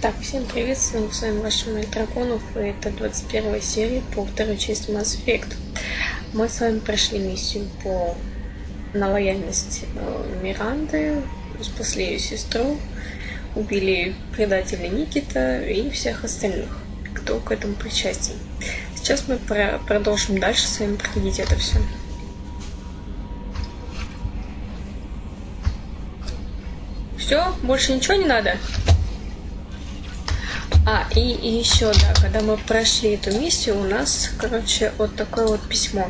Так, всем привет, с вами ваш Мэр Драконов, и это 21 серия по второй части Mass Effect. Мы с вами прошли миссию на лояльность Миранды, спасли ее сестру, убили предателя Никита и всех остальных, кто к этому причастен. Сейчас мы продолжим дальше с вами проходить это все. Все, больше ничего не надо? И еще, да, когда мы прошли эту миссию, у нас, короче, вот такое вот письмо.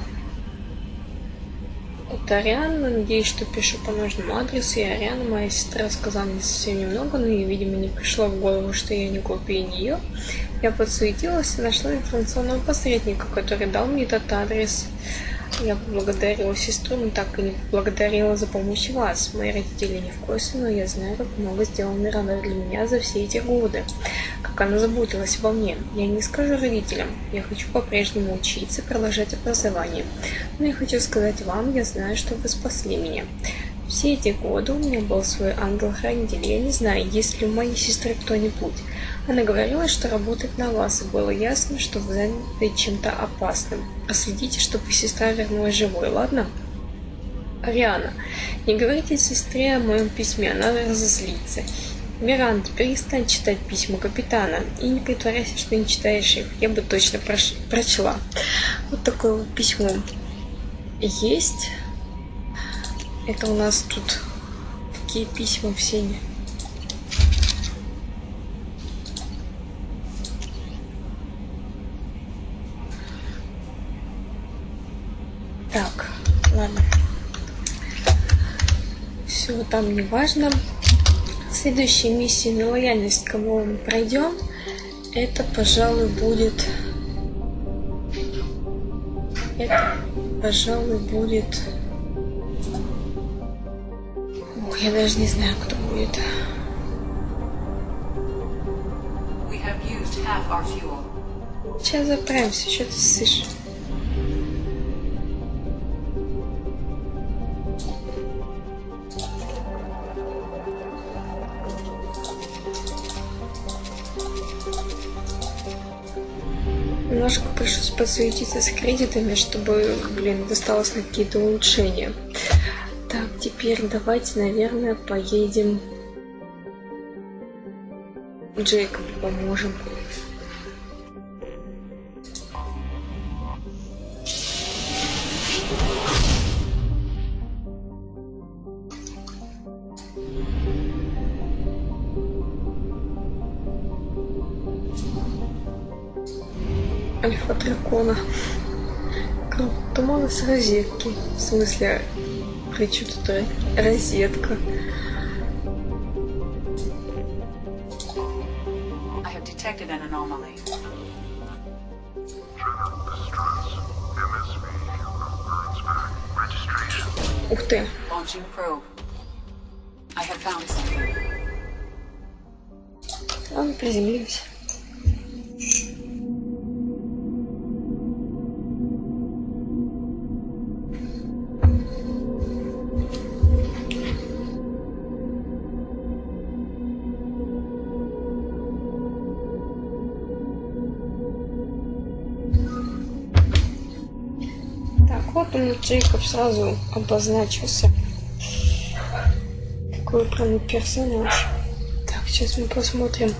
Это Ариана, надеюсь, что пишу по нужному адресу. И Ариана, моя сестра, сказала мне совсем немного, но ей, видимо, не пришло в голову, что я не копия нее. Я подсуетилась и нашла информационного посредника, который дал мне этот адрес. Я поблагодарила сестру, но так и не поблагодарила за помощь вас. Мои родители не в курсе, но я знаю, как много сделала Миранда для меня за все эти годы. Как она заботилась обо мне. Я не скажу родителям. Я хочу по-прежнему учиться, продолжать образование. Но я хочу сказать вам, я знаю, что вы спасли меня. Все эти годы у меня был свой ангел-хранитель. Я не знаю, есть ли у моей сестры кто-нибудь. Она говорила, что работает на вас, и было ясно, что вы заняты чем-то опасным. Проследите, чтобы сестра вернулась живой, ладно? Ариана, не говорите сестре о моем письме, она разозлится. Миранда, перестань читать письма капитана и не притворяйся, что не читаешь их. Я бы точно прочла. Вот такое вот письмо есть. Это у нас тут такие письма все. Так, ладно. Все там не важно. Следующая миссия на лояльность, кого мы пройдем, это, пожалуй, будет... Ой, я даже не знаю, кто будет. Сейчас заправимся, что ты слышишь? Немножко пришлось подсуетиться с кредитами, чтобы, досталось на какие-то улучшения. Так, теперь давайте, наверное, поедем Джейкобу поможем. Альфа дракона. Туман с розетки. В смысле, хочу тут розетка. Ух ты. Он приземлился. Вот у меня Джейкоб сразу обозначился. Какой прям персонаж. Так, сейчас мы посмотрим.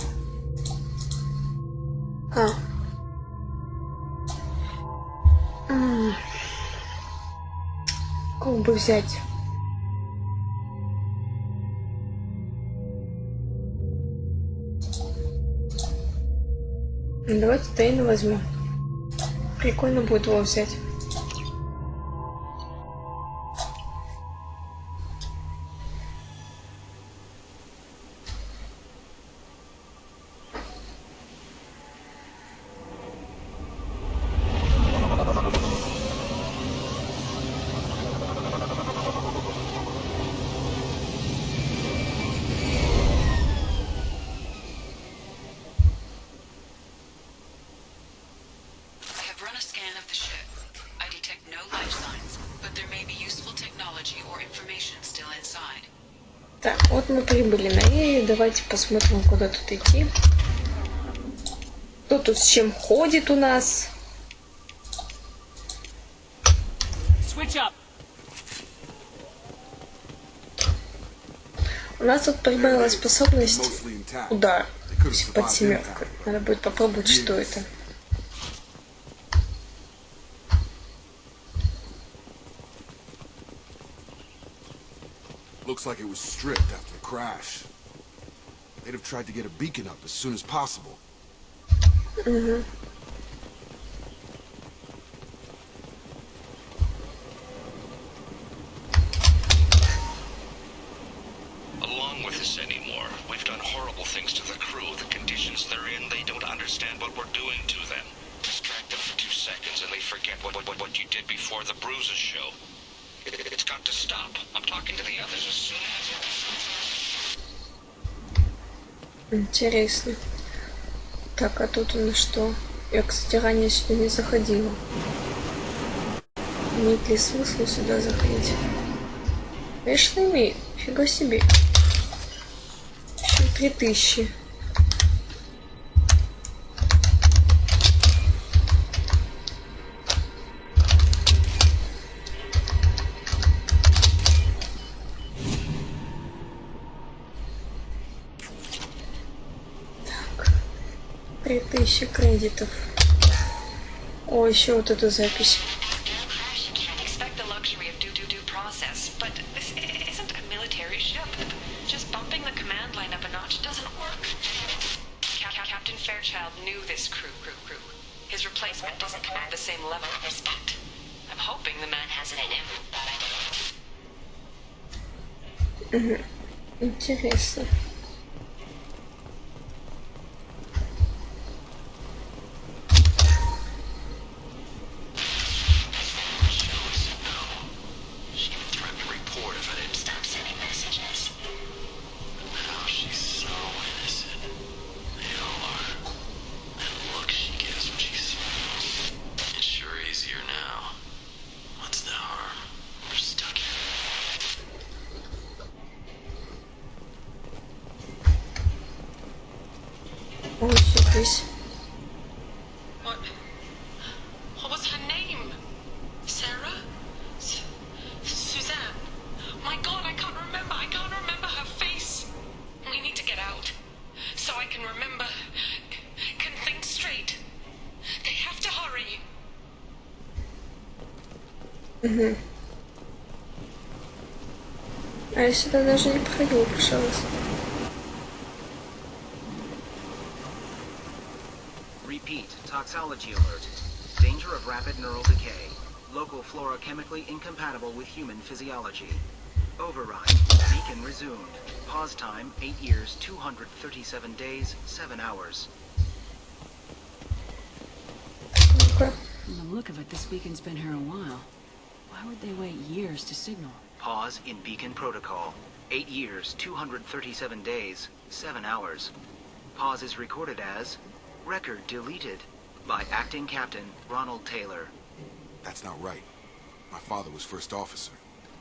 Кого бы взять? Давайте Тейна возьмем. Прикольно будет его взять. Так, вот мы прибыли на Эю. Давайте посмотрим, куда тут идти. Кто тут с чем ходит у нас? У нас тут прибавилась способность удар под семеркой. Надо будет попробовать, что это. Looks like it was stripped after the crash. They'd have tried to get a beacon up as soon as possible. Along with us anymore. We've done horrible things to the crew. The conditions they're in, they don't understand what we're doing to them. Distract them for 2 seconds and they forget what you did before the bruises show. It's got to stop. I'm talking to the others as soon as... Интересно. Так, а тут у нас что? Я, кстати, ранее сюда не заходила. Имеет ли смысл сюда заходить? Конечно, имеет. Фига себе. 3000. Так. 3000 кредитов. О, еще вот эту запись. Knew this crew. His replacement doesn't command the same level of respect. I'm hoping the man has it in him. Интересно. What was her name? Sarah? Suzanne? My God, I can't remember her face. We need to get out so I can remember, can think straight. They have to hurry. А я сюда даже не проходила, пожалуйста. Repeat, toxology alert. Danger of rapid neural decay. Local flora chemically incompatible with human physiology. Override. Beacon resumed. Pause time, 8 years, 237 days, 7 hours. Okay. From the look of it, this beacon's been here a while. Why would they wait years to signal? Pause in beacon protocol. 8 years, 237 days, 7 hours. Pause is recorded as record deleted by acting captain Ronald Taylor. That's not right. My father was first officer.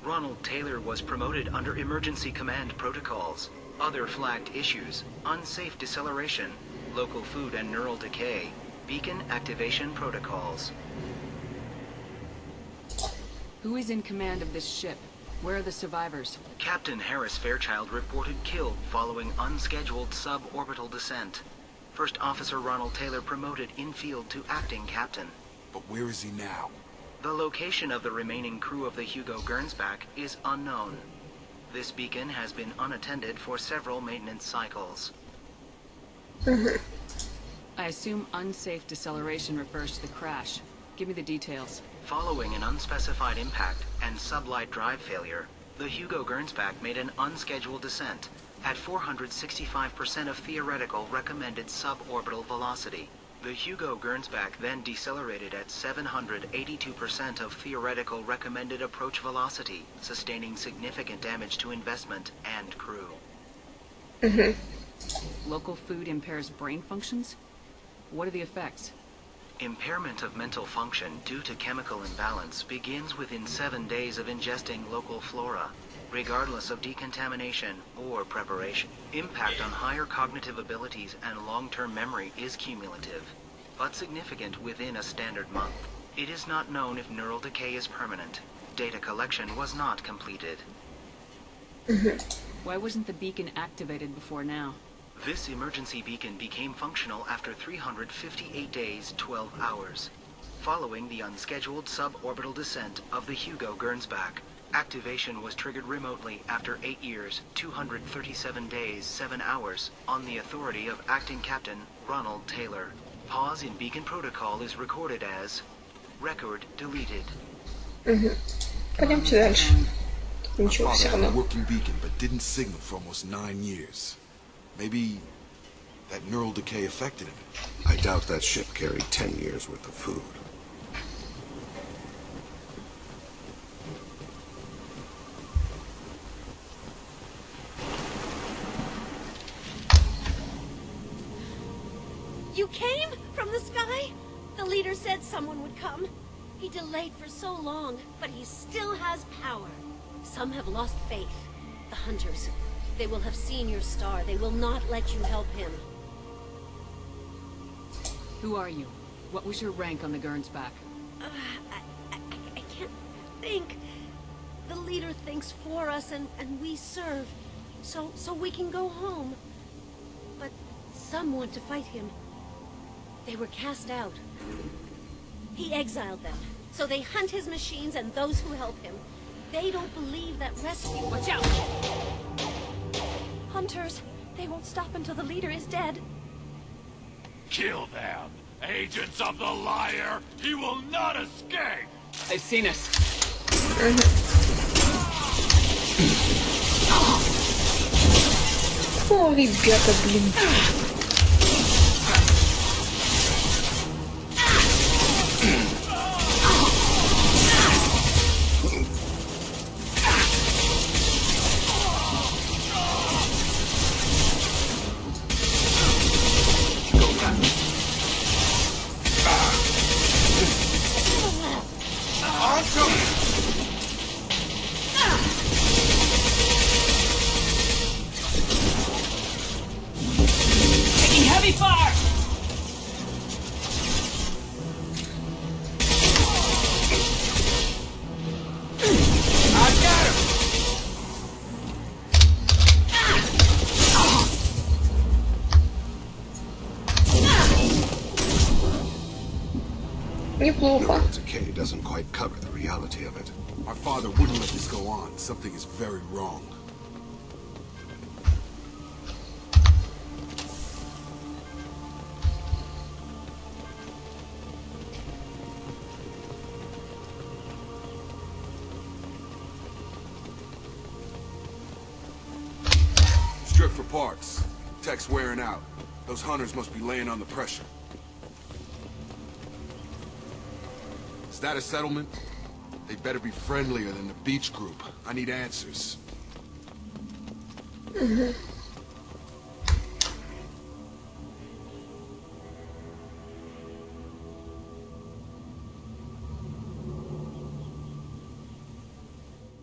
Ronald Taylor was promoted under emergency command protocols. Other flagged issues: unsafe deceleration, local food and neural decay, beacon activation protocols. Who is in command of this ship? Where are the survivors? Captain Harris Fairchild reported killed following unscheduled suborbital descent. First Officer Ronald Taylor promoted in-field to acting captain. But where is he now? The location of the remaining crew of the Hugo Gernsback is unknown. This beacon has been unattended for several maintenance cycles. I assume unsafe deceleration refers to the crash. Give me the details. Following an unspecified impact and sublight drive failure, the Hugo Gernsback made an unscheduled descent at 465% of theoretical recommended suborbital velocity. The Hugo Gernsback then decelerated at 782% of theoretical recommended approach velocity, sustaining significant damage to investment and crew. Local food impairs brain functions? What are the effects? Impairment of mental function due to chemical imbalance begins within 7 days of ingesting local flora. regardless of decontamination or preparation. Impact on higher cognitive abilities and long-term memory is cumulative, but significant within a standard month. It is not known if neural decay is permanent. Data collection was not completed. Why wasn't the beacon activated before now? This emergency beacon became functional after 358 days, 12 hours, following the unscheduled suborbital descent of the Hugo Gernsback. Activation was triggered remotely after 8 years, 237 days, 7 hours, on the authority of Acting Captain Ronald Taylor. Pause in beacon protocol is recorded as record deleted. Пойдемте дальше. Ничего, все Father had a равно. working beacon, but didn't signal for almost 9 years. Maybe that neural decay affected him. I doubt that ship carried 10 years worth of food. You came from the sky? The leader said someone would come. He delayed for so long, but he still has power. Some have lost faith. The hunters. They will have seen your star. They will not let you help him. Who are you? What was your rank on the Gernsback? I can't think. The leader thinks for us and we serve. So we can go home. But some want to fight him. They were cast out. He exiled them. So they hunt his machines and those who help him. They don't believe that rescue... Watch out! Hunters, they won't stop until the leader is dead. Kill them! Agents of the liar! He will not escape! They've seen us. О, ребята, блин. Taking heavy fire! I got him! Неплохо. Neural decay doesn't quite cover the reality of it. My father wouldn't let this go on. Something is very wrong. Strip for parts. Tech's wearing out. Those hunters must be laying on the pressure. Is that a settlement? They better be friendlier than the beach group. I need answers.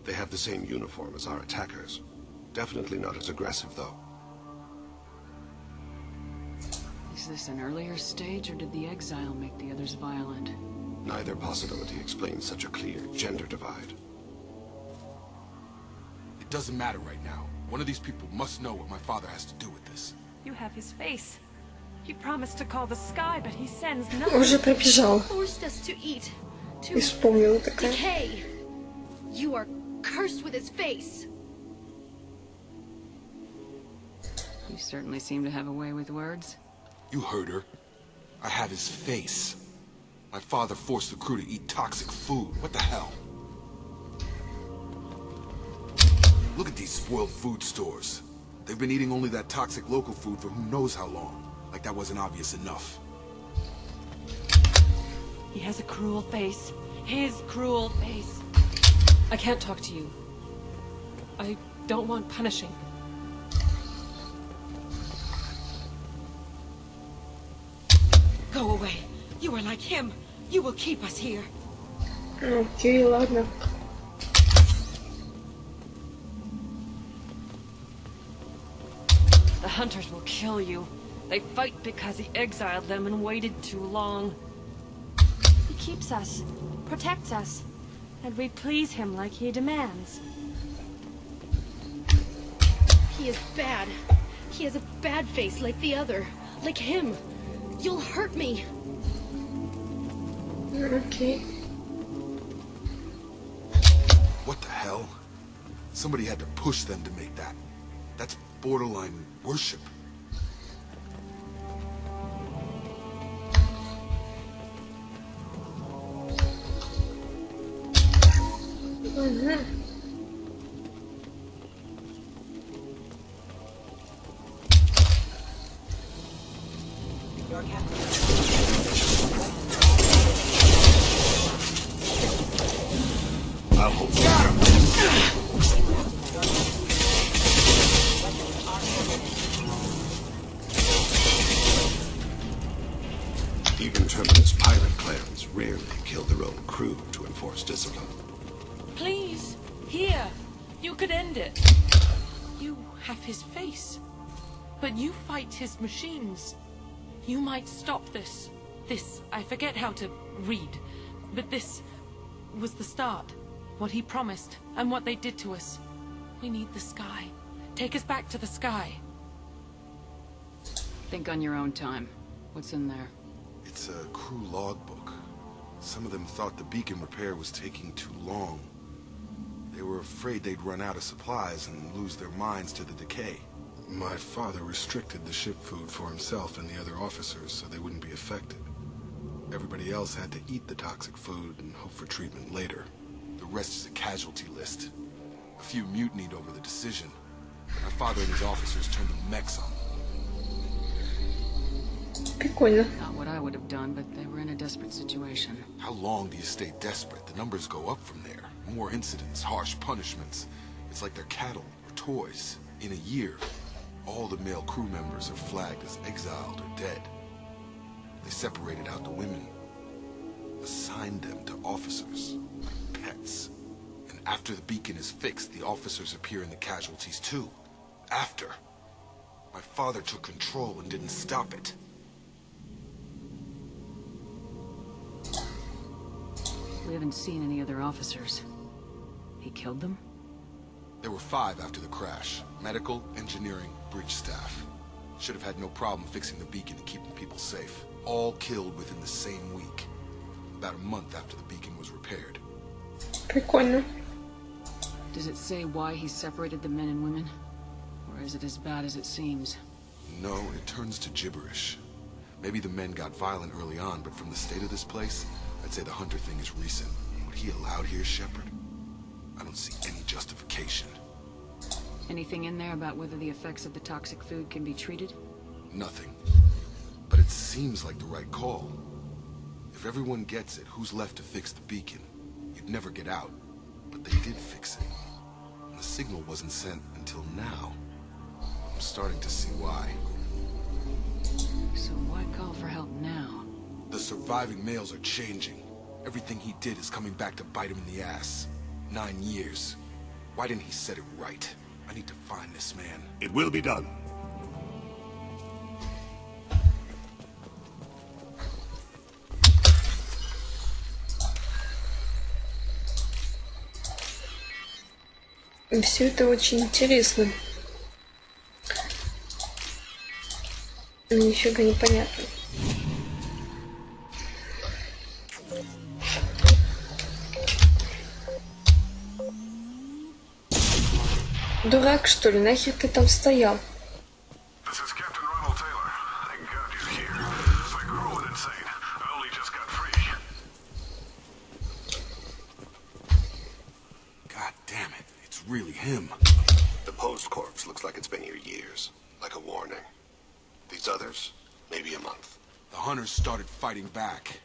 They have the same uniform as our attackers. Definitely not as aggressive, though. Is this an earlier stage, or did the exile make the others violent? Neither possibility explains such a clear gender divide. It doesn't matter right now. One of these people must know what my father has to do with this. You have his face. He promised to call the sky, but he sends nothing. Уже пробежал. Forced us to eat. И вспомнила такая. Decay. You are cursed with his face. You certainly seem to have a way with words. You heard her. I have his face. My father forced the crew to eat toxic food. What the hell? Look at these spoiled food stores. They've been eating only that toxic local food for who knows how long. Like that wasn't obvious enough. He has a cruel face. His cruel face. I can't talk to you. I don't want punishing. Go away. You are like him. You will keep us here. Окей, ладно. hunters will kill you. They fight because he exiled them and waited too long. He keeps us, protects us, and we please him like he demands. He is bad. He has a bad face like the other. Like him. You'll hurt me. Okay. What the hell? Somebody had to push them to make that. That's borderline worship. Even Terminus pirate clans rarely kill their own crew to enforce discipline. Please, here. You could end it. You have his face. But you fight his machines. You might stop this. This, I forget how to read. But this was the start. What he promised, and what they did to us. We need the sky. Take us back to the sky. Think on your own time. What's in there? It's a crew logbook. Some of them thought the beacon repair was taking too long. They were afraid they'd run out of supplies and lose their minds to the decay. My father restricted the ship food for himself and the other officers so they wouldn't be affected. Everybody else had to eat the toxic food and hope for treatment later. The rest is a casualty list. A few mutinied over the decision. My father and his officers turned the mechs on them. Прикольно. Not what I would have done, but they were in a desperate situation. How long do you stay desperate? The numbers go up from there. More incidents, harsh punishments. It's like they're cattle or toys. In a year, all the male crew members are flagged as exiled or dead. They separated out the women, assigned them to officers, like pets. And after the beacon is fixed, the officers appear in the casualties too. After. My father took control and didn't stop it. We haven't seen any other officers. He killed them? There were 5 after the crash. Medical, engineering, bridge staff. Should have had no problem fixing the beacon and keeping people safe. All killed within the same week. About a month after the beacon was repaired. Прикольно. Does it say why he separated the men and women? Or is it as bad as it seems? No, it turns to gibberish. Maybe the men got violent early on, but from the state of this place, I'd say the hunter thing is recent. What he allowed here, Shepard? I don't see any justification. Anything in there about whether the effects of the toxic food can be treated? Nothing. But it seems like the right call. If everyone gets it, who's left to fix the beacon? You'd never get out. But they did fix it. And the signal wasn't sent until now. I'm starting to see why. So why call for help now? The surviving males are changing. Everything he did is coming back to bite him in the ass. 9 years. Why didn't he set it right? I need to find this man. It will be done. Все это очень интересно. Нифига не понятно. Дурак, что ли? Нахер ты там стоял? This is Captain Ronald Taylor. I got you here. It's like rolling insane. I only just got free. God damn it. It's really him. The post corpse looks like it's been here years. Like a warning. These others, maybe a month. The hunters started fighting back.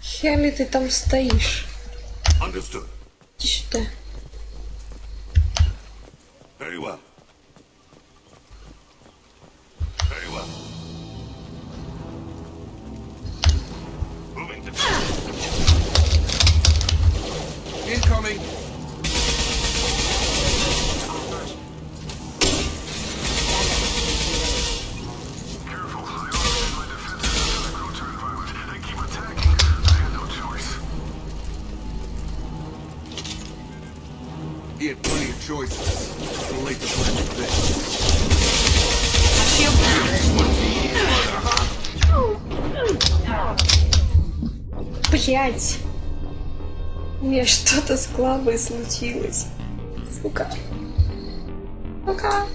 Хер ли ты там стоишь? Understood. Иди сюда. Very well. Very well. Moving to... Incoming! He had plenty of choices. Too late to blame the Блять! У меня что-то с Клавой случилось. Сука. Сука.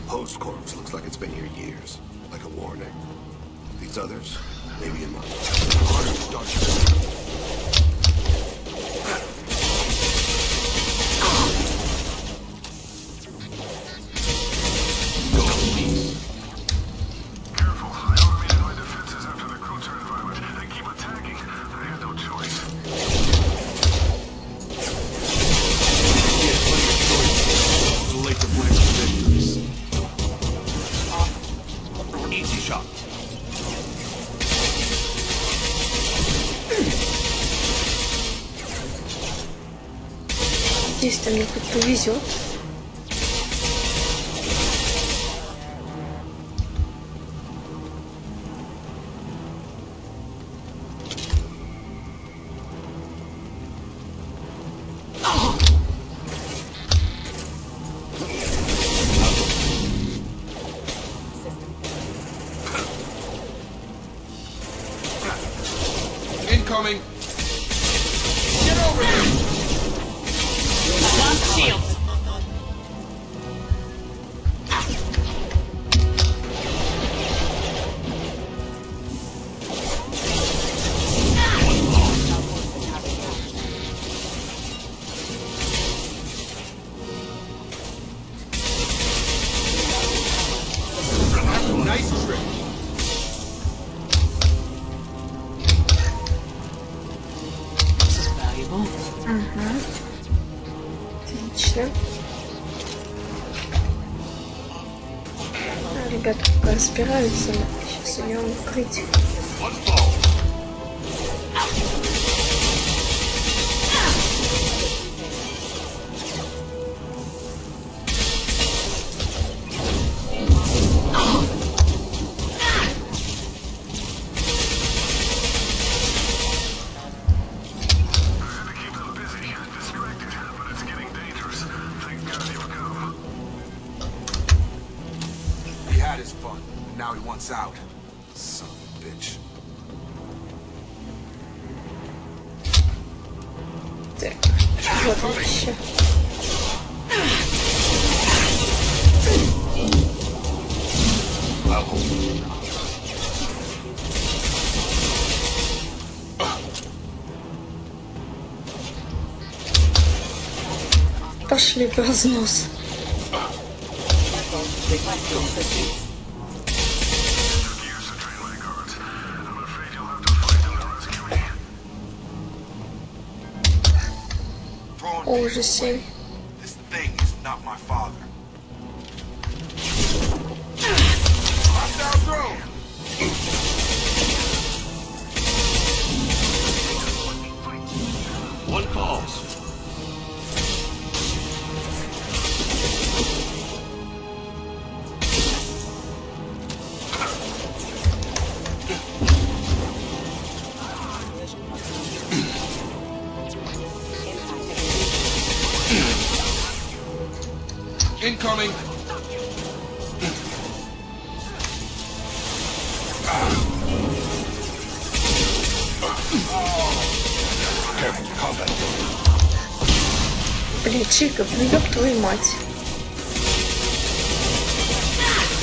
Post corpse looks like it's been here years, like a warning. These others, maybe a month. Здесь-то мне хоть повезет. Incoming! Get over here! Shield. Nice trick. This is valuable. Отлично. Ребята пока разбираются. Сейчас идем укрыть. He had his fun, and now he wants out. Son of a bitch. Так, вот еще. Пошли в разнос. Ужасе. This thing is not my father. Hostile drone! One calls. Incoming! Блин, Джейкоб, ну ёб твою мать.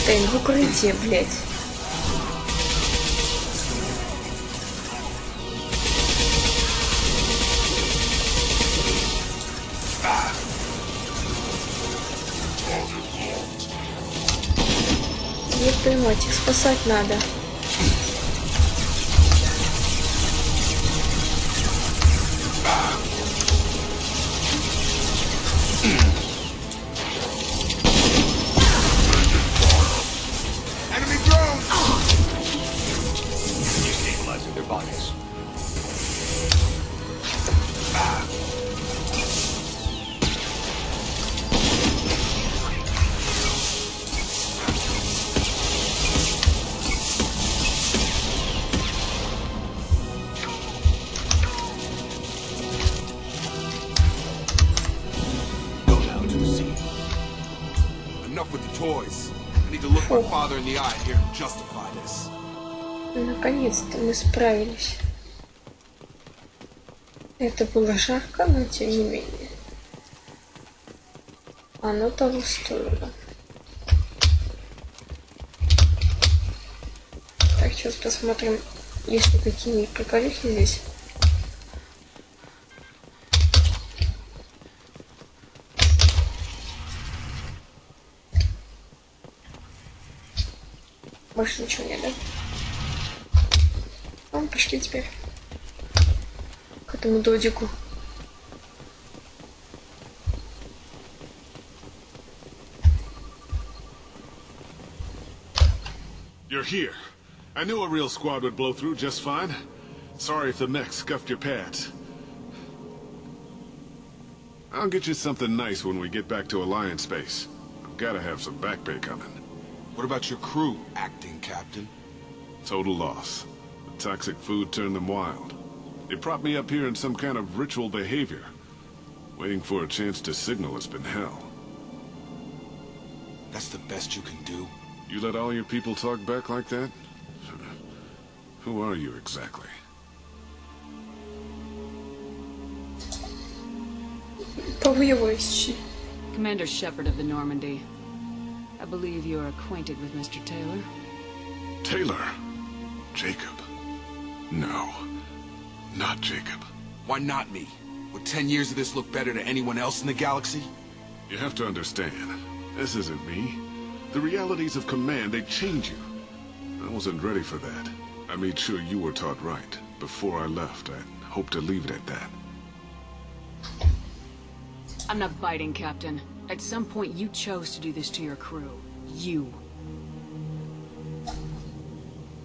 Тейн, в укрытие, блядь. Ёб твою мать, их спасать надо. Enough with the toys. I need to look my father in the eye here and justify this. Наконец-то мы справились. Это было жарко, но тем не менее. Оно того стоило. Так, сейчас посмотрим, есть ли какие-нибудь приколюхи здесь. Больше ничего нет, да? Ну, пошли теперь к этому додику. You're here. I knew a real squad would blow through just fine. Sorry if the mech scuffed your pads. I'll get you something nice when we get back to Alliance space. I've gotta have some back pay coming. What about your crew, acting captain? Total loss. The toxic food turned them wild. They propped me up here in some kind of ritual behavior. Waiting for a chance to signal has been hell. That's the best you can do? You let all your people talk back like that? Who are you exactly? Commander Shepard of the Normandy. I believe you're acquainted with Mr. Taylor. Taylor? Jacob? No, not Jacob. Why not me? Would 10 years of this look better to anyone else in the galaxy? You have to understand, this isn't me. The realities of command, they change you. I wasn't ready for that. I made sure you were taught right. Before I left, I hoped to leave it at that. I'm not biting, Captain. At some point, you chose to do this to your crew. You.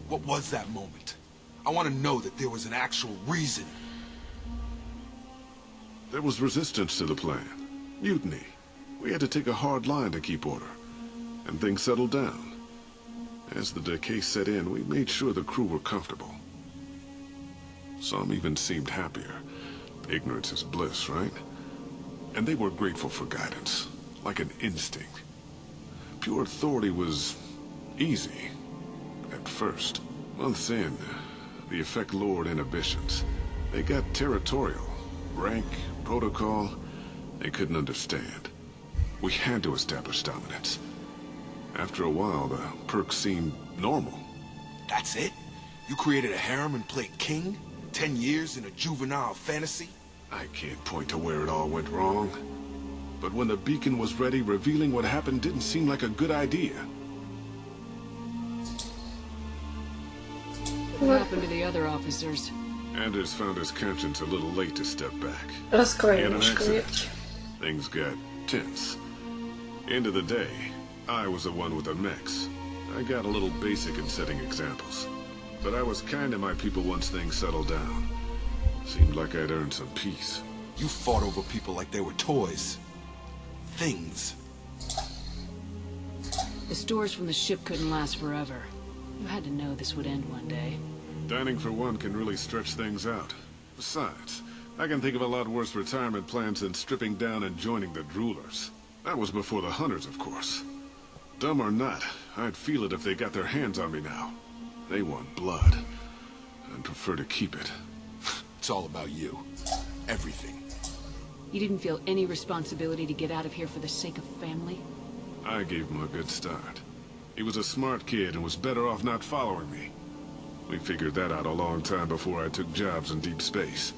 What was that moment? I want to know that there was an actual reason. There was resistance to the plan. Mutiny. We had to take a hard line to keep order. And things settled down. As the decay set in, we made sure the crew were comfortable. Some even seemed happier. Ignorance is bliss, right? And they were grateful for guidance, like an instinct. Pure authority was easy, at first. Months in, the effect lowered inhibitions. They got territorial. Rank, protocol, they couldn't understand. We had to establish dominance. After a while, the perks seemed normal. That's it? You created a harem and played king? 10 years in a juvenile fantasy? I can't point to where it all went wrong. But when the beacon was ready, revealing what happened didn't seem like a good idea. What happened to the other officers? Anders found his conscience a little late to step back. Раскрой He had an немножко, accident. Things got tense. End of the day, I was the one with the mechs. I got a little basic in setting examples. But I was kind to my people once things settled down. Seemed like I'd earned some peace. You fought over people like they were toys. Things. The stores from the ship couldn't last forever. You had to know this would end one day. Dining for one can really stretch things out. Besides, I can think of a lot worse retirement plans than stripping down and joining the droolers. That was before the hunters, of course. Dumb or not, I'd feel it if they got their hands on me now. They want blood. I'd prefer to keep it. It's all about you. Everything. You didn't feel any responsibility to get out of here for the sake of family? I gave him a good start. He was a smart kid and was better off not following me. We figured that out a long time before I took jobs in deep space.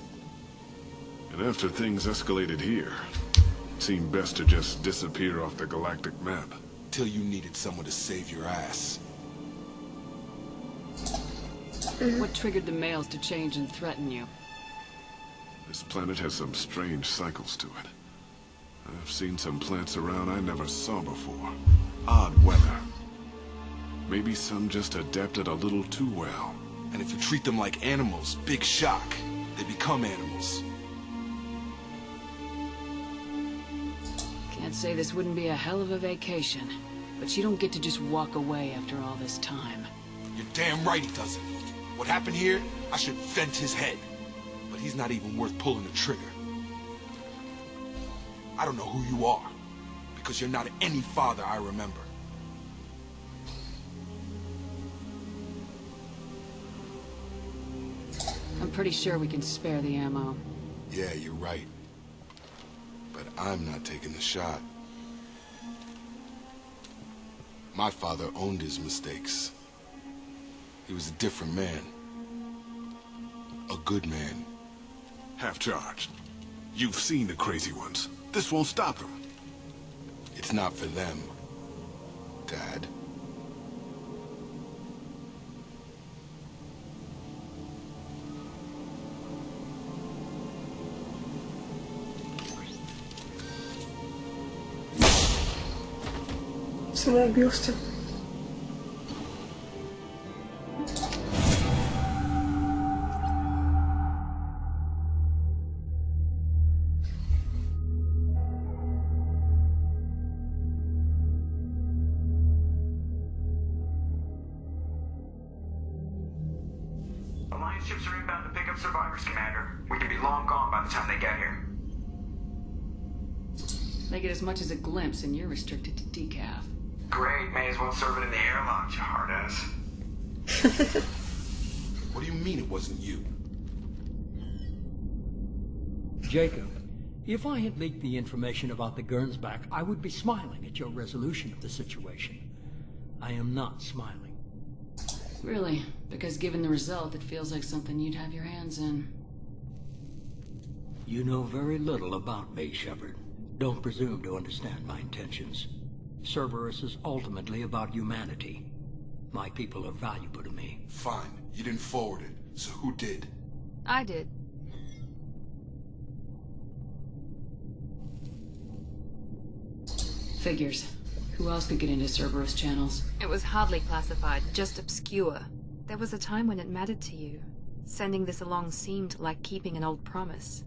And after things escalated here, it seemed best to just disappear off the galactic map. Till you needed someone to save your ass. What triggered the males to change and threaten you? This planet has some strange cycles to it. I've seen some plants around I never saw before. Odd weather. Maybe some just adapted a little too well. And if you treat them like animals, big shock. They become animals. Can't say this wouldn't be a hell of a vacation. But you don't get to just walk away after all this time. You're damn right he doesn't. What happened here, I should vent his head. But he's not even worth pulling the trigger. I don't know who you are. because you're not any father I remember. I'm pretty sure we can spare the ammo. Yeah, you're right. But I'm not taking the shot. My father owned his mistakes. He was a different man. A good man. Half-charged. You've seen the crazy ones. This won't stop them. It's not for them, Dad. Самоубийство. Alliance ships are inbound to pick up survivors, Commander. We can be long gone by the time they get here. They get as much as a glimpse, and you're restricted to decaf. Great, may as well serve it in the airlock, you hard ass. What do you mean it wasn't you? Jacob, if I had leaked the information about the Gernsback, I would be smiling at your resolution of the situation. I am not smiling. Really? Because given the result, it feels like something you'd have your hands in. You know very little about me, Shepard. Don't presume to understand my intentions. Cerberus is ultimately about humanity. My people are valuable to me. Fine. You didn't forward it. So who did? I did. Figures. Who else could get into Cerberus channels? It was hardly classified, just obscure. There was a time when it mattered to you. Sending this along seemed like keeping an old promise.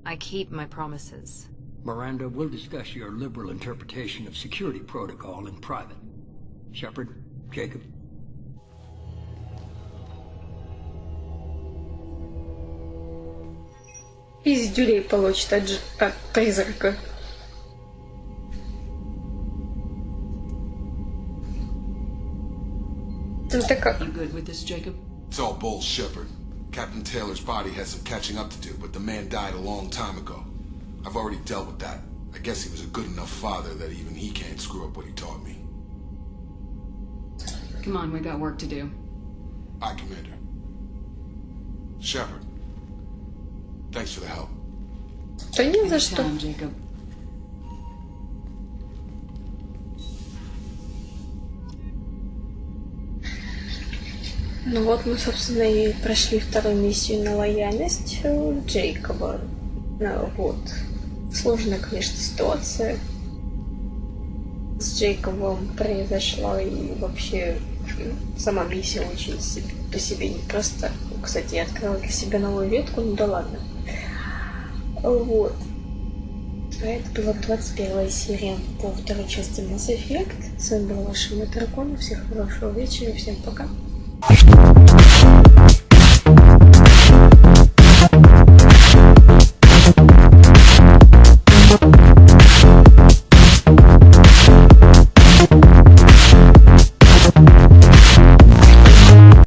I keep my promises. Miranda, we'll discuss your liberal interpretation of security protocol in private. Shepard, Jacob. Пиздюлей получит от призрака. Это как? You good with this, Jacob? It's all bull, Shepard. Captain Taylor's body has some catching up to do, but the man died a long time ago. I've already dealt with that. I guess he was a good enough father that even he can't screw up what he taught me. Come on, we got work to do. Aye, Commander. Shepard, thanks for the help. Да ни за что. Anytime, Jacob. Ну вот мы, собственно, и прошли вторую миссию на лояльность Джейкоба. Вот. Сложная, конечно, ситуация с Джейкобом произошла, и вообще сама миссия очень по себе непроста. Кстати, я открыла для себя новую ветку, ну да ладно. Вот. А это была 21 серия по второй части Mass Effect. С вами был ваш Дракон. Всех хорошего вечера, всем пока.